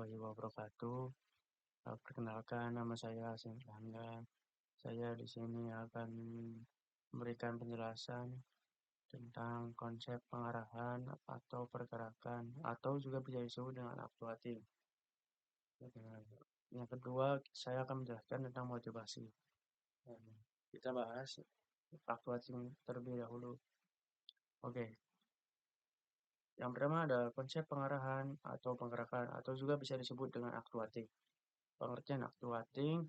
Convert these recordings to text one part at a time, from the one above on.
warahmatullahi wabarakatuh. Perkenalkan, nama saya Hasan Erlangga. Saya di sini akan memberikan penjelasan tentang konsep pengarahan atau pergerakan, atau juga bisa disebut dengan actuating. Yang kedua, saya akan menjelaskan tentang motivasi. Kita bahas actuating terlebih dahulu. Oke, yang pertama ada konsep pengarahan atau penggerakan, atau juga bisa disebut dengan actuating. Pengertian actuating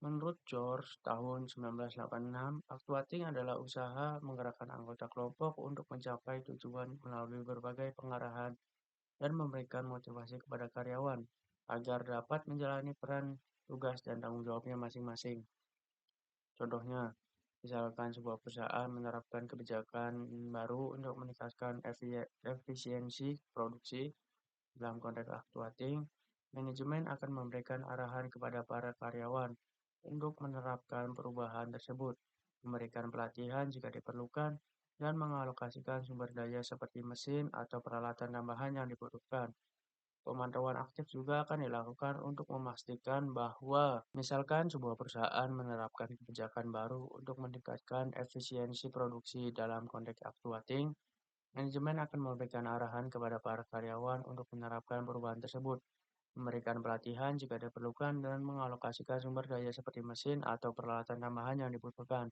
menurut George tahun 1986, actuating adalah usaha menggerakkan anggota kelompok untuk mencapai tujuan melalui berbagai pengarahan dan memberikan motivasi kepada karyawan agar dapat menjalani peran, tugas, dan tanggung jawabnya masing-masing. Contohnya, misalkan sebuah perusahaan menerapkan kebijakan baru untuk meningkatkan efisiensi produksi. Dalam konteks actuating, manajemen akan memberikan arahan kepada para karyawan untuk menerapkan perubahan tersebut, memberikan pelatihan jika diperlukan, dan mengalokasikan sumber daya seperti mesin atau peralatan tambahan yang dibutuhkan. Pemantauan aktif juga akan dilakukan untuk memastikan bahwa misalkan sebuah perusahaan menerapkan kebijakan baru untuk meningkatkan efisiensi produksi. Dalam konteks actuating, manajemen akan memberikan arahan kepada para karyawan untuk menerapkan perubahan tersebut, memberikan pelatihan jika diperlukan, dan mengalokasikan sumber daya seperti mesin atau peralatan tambahan yang dibutuhkan.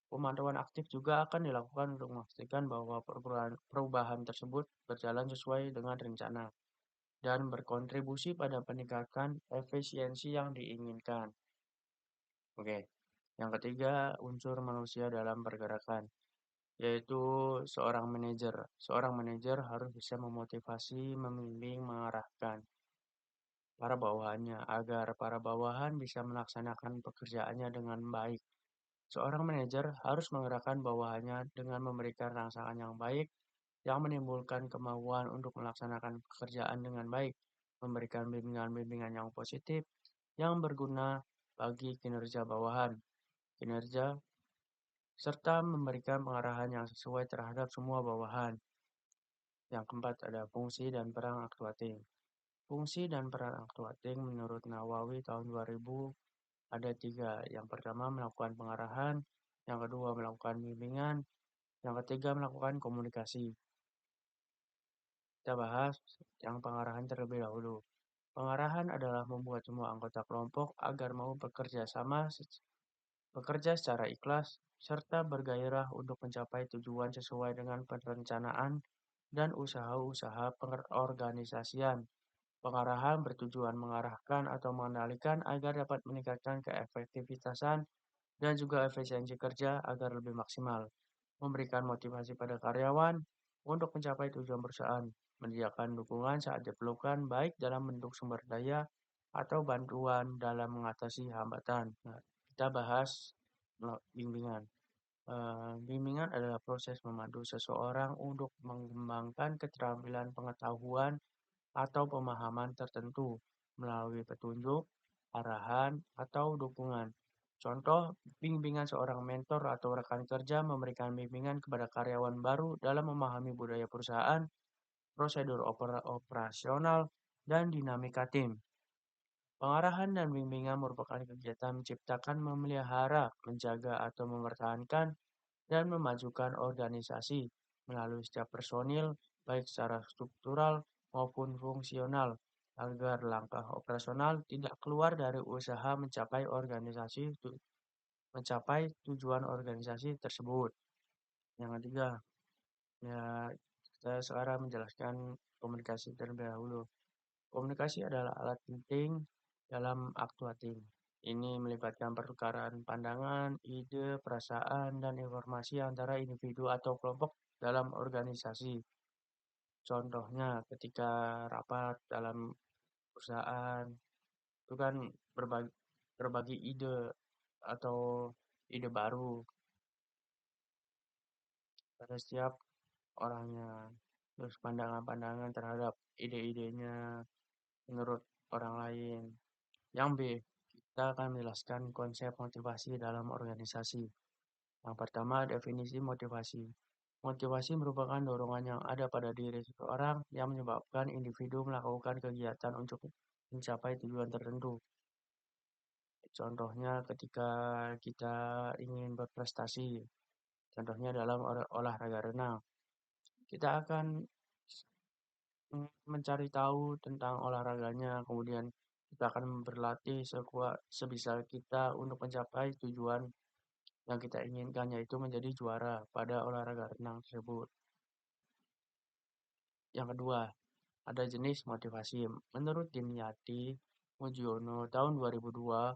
Pemantauan aktif juga akan dilakukan untuk memastikan bahwa perubahan tersebut berjalan sesuai dengan rencana dan berkontribusi pada peningkatan efisiensi yang diinginkan. Oke, yang ketiga, unsur manusia dalam pergerakan, yaitu seorang manajer. Seorang manajer harus bisa memotivasi, membimbing, mengarahkan para bawahannya agar para bawahan bisa melaksanakan pekerjaannya dengan baik. Seorang manajer harus menggerakkan bawahannya dengan memberikan rangsangan yang baik yang menimbulkan kemauan untuk melaksanakan pekerjaan dengan baik, memberikan bimbingan-bimbingan yang positif yang berguna bagi kinerja bawahan, kinerja serta memberikan pengarahan yang sesuai terhadap semua bawahan. Yang keempat ada fungsi dan peran actuating. Fungsi dan peran actuating menurut Nawawi tahun 2000 ada 3. Yang pertama melakukan pengarahan, yang kedua melakukan bimbingan, yang ketiga melakukan komunikasi. Kita bahas yang pengarahan terlebih dahulu. Pengarahan adalah membuat semua anggota kelompok agar mau bekerja secara ikhlas, serta bergairah untuk mencapai tujuan sesuai dengan perencanaan dan usaha-usaha pengorganisasian. Pengarahan bertujuan mengarahkan atau mengendalikan agar dapat meningkatkan keefektivitasan dan juga efisiensi kerja agar lebih maksimal. Memberikan motivasi pada karyawan untuk mencapai tujuan perusahaan. Menyediakan dukungan saat diperlukan baik dalam bentuk sumber daya atau bantuan dalam mengatasi hambatan. Nah, kita bahas bimbingan. Bimbingan adalah proses memandu seseorang untuk mengembangkan keterampilan pengetahuan atau pemahaman tertentu melalui petunjuk, arahan, atau dukungan. Contoh, bimbingan seorang mentor atau rekan kerja memberikan bimbingan kepada karyawan baru dalam memahami budaya perusahaan, prosedur operasional, dan dinamika tim. Pengarahan dan bimbingan merupakan kegiatan menciptakan, memelihara, menjaga, atau mempertahankan dan memajukan organisasi melalui setiap personil, baik secara struktural maupun fungsional, agar langkah operasional tidak keluar dari usaha mencapai tujuan organisasi tersebut. Yang ketiga, ya saya sekarang menjelaskan komunikasi terlebih dahulu. Komunikasi adalah alat penting dalam actuating. Ini melibatkan pertukaran pandangan, ide, perasaan, dan informasi antara individu atau kelompok dalam organisasi. Contohnya ketika rapat dalam perusahaan, itu kan berbagi ide atau ide baru pada setiap orangnya. Terus pandangan-pandangan terhadap ide-idenya menurut orang lain. Yang B, kita akan menjelaskan konsep motivasi dalam organisasi. Yang pertama, definisi motivasi. Motivasi merupakan dorongan yang ada pada diri seseorang yang menyebabkan individu melakukan kegiatan untuk mencapai tujuan tertentu. Contohnya ketika kita ingin berprestasi, contohnya dalam olahraga renang, kita akan mencari tahu tentang olahraganya, kemudian kita akan berlatih sekuat sebisa kita untuk mencapai tujuan yang kita inginkan, yaitu menjadi juara pada olahraga renang tersebut. Yang kedua, ada jenis motivasi. Menurut Dimyati Mujiono tahun 2002,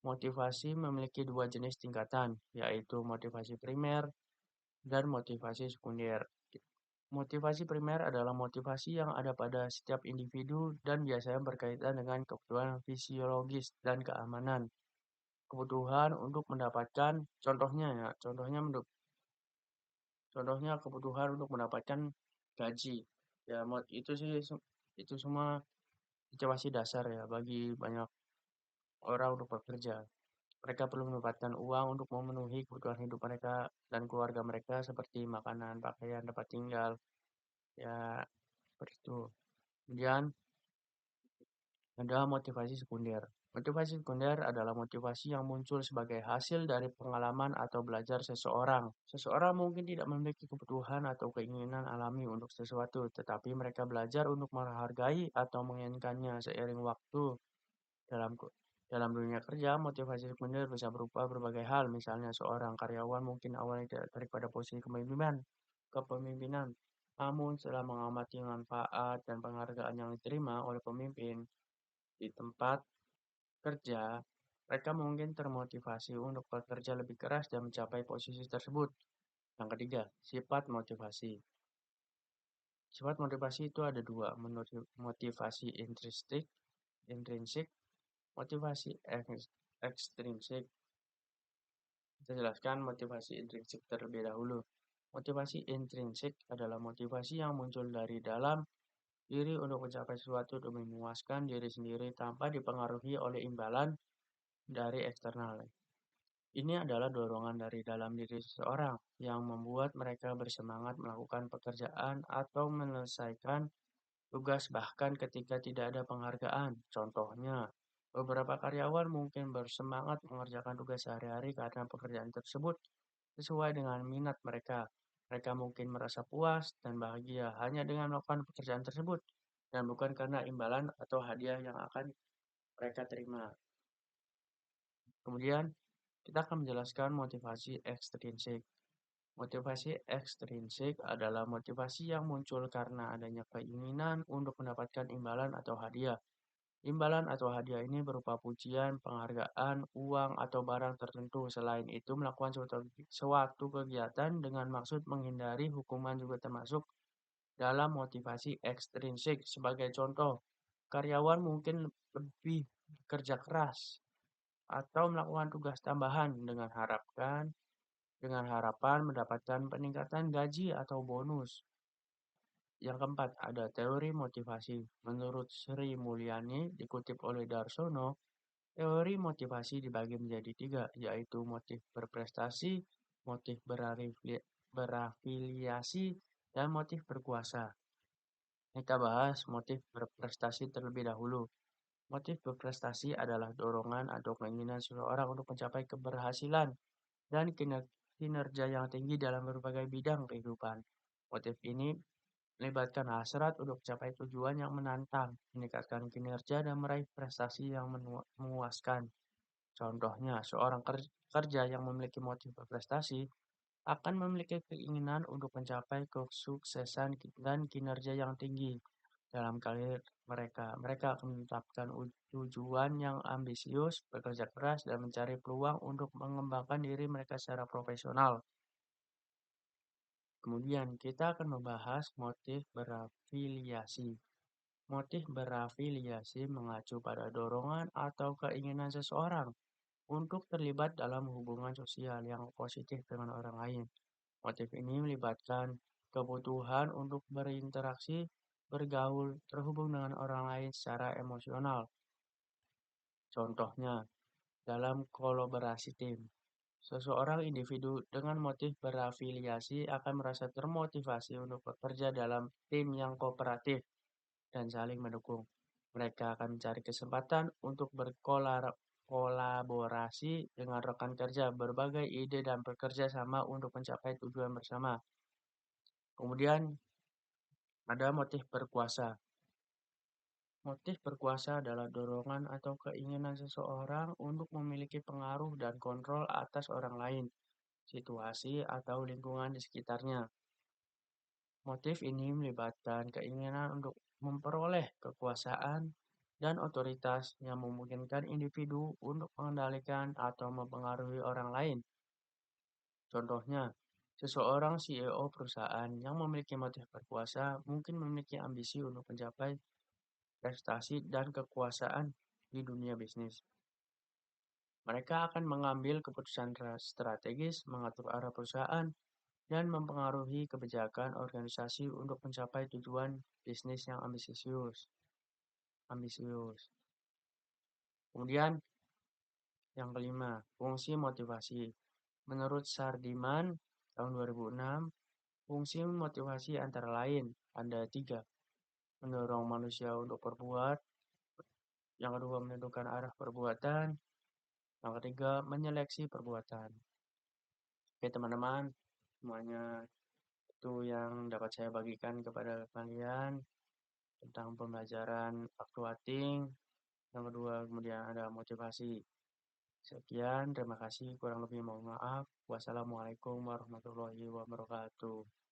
motivasi memiliki dua jenis tingkatan, yaitu motivasi primer dan motivasi sekunder. Motivasi primer adalah motivasi yang ada pada setiap individu dan biasanya berkaitan dengan kebutuhan fisiologis dan keamanan. Kebutuhan untuk mendapatkan, contohnya kebutuhan untuk mendapatkan gaji. Ya, itu sih itu semua motivasi dasar ya bagi banyak orang untuk bekerja. Mereka perlu mendapatkan uang untuk memenuhi kebutuhan hidup mereka dan keluarga mereka seperti makanan, pakaian, tempat tinggal. Ya, seperti itu. Kemudian ada motivasi sekunder. Motivasi sekunder adalah motivasi yang muncul sebagai hasil dari pengalaman atau belajar seseorang. Seseorang mungkin tidak memiliki kebutuhan atau keinginan alami untuk sesuatu, tetapi mereka belajar untuk menghargai atau menginginkannya seiring waktu. Dalam dalam dunia kerja, motivasi sekunder bisa berupa berbagai hal. Misalnya, seorang karyawan mungkin awalnya tidak tertarik pada posisi kepemimpinan, namun setelah mengamati manfaat dan penghargaan yang diterima oleh pemimpin di tempat kerja, mereka mungkin termotivasi untuk bekerja lebih keras dan mencapai posisi tersebut. Yang ketiga, sifat motivasi. Sifat motivasi itu ada dua, menurut motivasi intrinsik, motivasi ekstrinsik. Kita jelaskan motivasi intrinsik terlebih dahulu. Motivasi intrinsik adalah motivasi yang muncul dari dalam diri untuk mencapai sesuatu demi memuaskan diri sendiri tanpa dipengaruhi oleh imbalan dari eksternal. Ini adalah dorongan dari dalam diri seseorang yang membuat mereka bersemangat melakukan pekerjaan atau menyelesaikan tugas bahkan ketika tidak ada penghargaan. Contohnya, beberapa karyawan mungkin bersemangat mengerjakan tugas sehari-hari karena pekerjaan tersebut sesuai dengan minat mereka. Mereka mungkin merasa puas dan bahagia hanya dengan melakukan pekerjaan tersebut dan bukan karena imbalan atau hadiah yang akan mereka terima. Kemudian, kita akan menjelaskan motivasi ekstrinsik. Motivasi ekstrinsik adalah motivasi yang muncul karena adanya keinginan untuk mendapatkan imbalan atau hadiah. Imbalan atau hadiah ini berupa pujian, penghargaan, uang, atau barang tertentu. Selain itu, melakukan suatu kegiatan dengan maksud menghindari hukuman juga termasuk dalam motivasi ekstrinsik. Sebagai contoh, karyawan mungkin lebih bekerja keras atau melakukan tugas tambahan dengan harapan mendapatkan peningkatan gaji atau bonus. Yang keempat, ada teori motivasi. Menurut Sri Mulyani, dikutip oleh Darsono, teori motivasi dibagi menjadi tiga, yaitu motif berprestasi, motif berafiliasi, dan motif berkuasa. Kita bahas motif berprestasi terlebih dahulu. Motif berprestasi adalah dorongan atau keinginan seseorang untuk mencapai keberhasilan dan kinerja yang tinggi dalam berbagai bidang kehidupan. Motif ini melibatkan hasrat untuk mencapai tujuan yang menantang, meningkatkan kinerja, dan meraih prestasi yang memuaskan. Contohnya, seorang kerja yang memiliki motif berprestasi akan memiliki keinginan untuk mencapai kesuksesan dan kinerja yang tinggi dalam karir mereka. Mereka akan menetapkan tujuan yang ambisius, bekerja keras, dan mencari peluang untuk mengembangkan diri mereka secara profesional. Kemudian kita akan membahas motif berafiliasi. Motif berafiliasi mengacu pada dorongan atau keinginan seseorang untuk terlibat dalam hubungan sosial yang positif dengan orang lain. Motif ini melibatkan kebutuhan untuk berinteraksi, bergaul, terhubung dengan orang lain secara emosional. Contohnya, dalam kolaborasi tim. Seseorang individu dengan motif berafiliasi akan merasa termotivasi untuk bekerja dalam tim yang kooperatif dan saling mendukung. Mereka akan mencari kesempatan untuk berkolaborasi dengan rekan kerja, berbagai ide dan bekerja sama untuk mencapai tujuan bersama. Kemudian ada motif berkuasa. Motif berkuasa adalah dorongan atau keinginan seseorang untuk memiliki pengaruh dan kontrol atas orang lain, situasi, atau lingkungan di sekitarnya. Motif ini melibatkan keinginan untuk memperoleh kekuasaan dan otoritas yang memungkinkan individu untuk mengendalikan atau mempengaruhi orang lain. Contohnya, seseorang CEO perusahaan yang memiliki motif berkuasa mungkin memiliki ambisi untuk mencapai prestasi dan kekuasaan di dunia bisnis. Mereka akan mengambil keputusan strategis, mengatur arah perusahaan, dan mempengaruhi kebijakan organisasi untuk mencapai tujuan bisnis yang ambisius. Ambisius. Kemudian yang kelima, fungsi motivasi. Menurut Sardiman tahun 2006, fungsi motivasi antara lain ada tiga: mendorong manusia untuk berbuat, yang kedua menentukan arah perbuatan, yang ketiga menyeleksi perbuatan. Oke teman-teman, semuanya itu yang dapat saya bagikan kepada kalian tentang pembelajaran actuating. Yang kedua, kemudian ada motivasi. Sekian, terima kasih. Kurang lebih mohon maaf. Wassalamualaikum warahmatullahi wabarakatuh.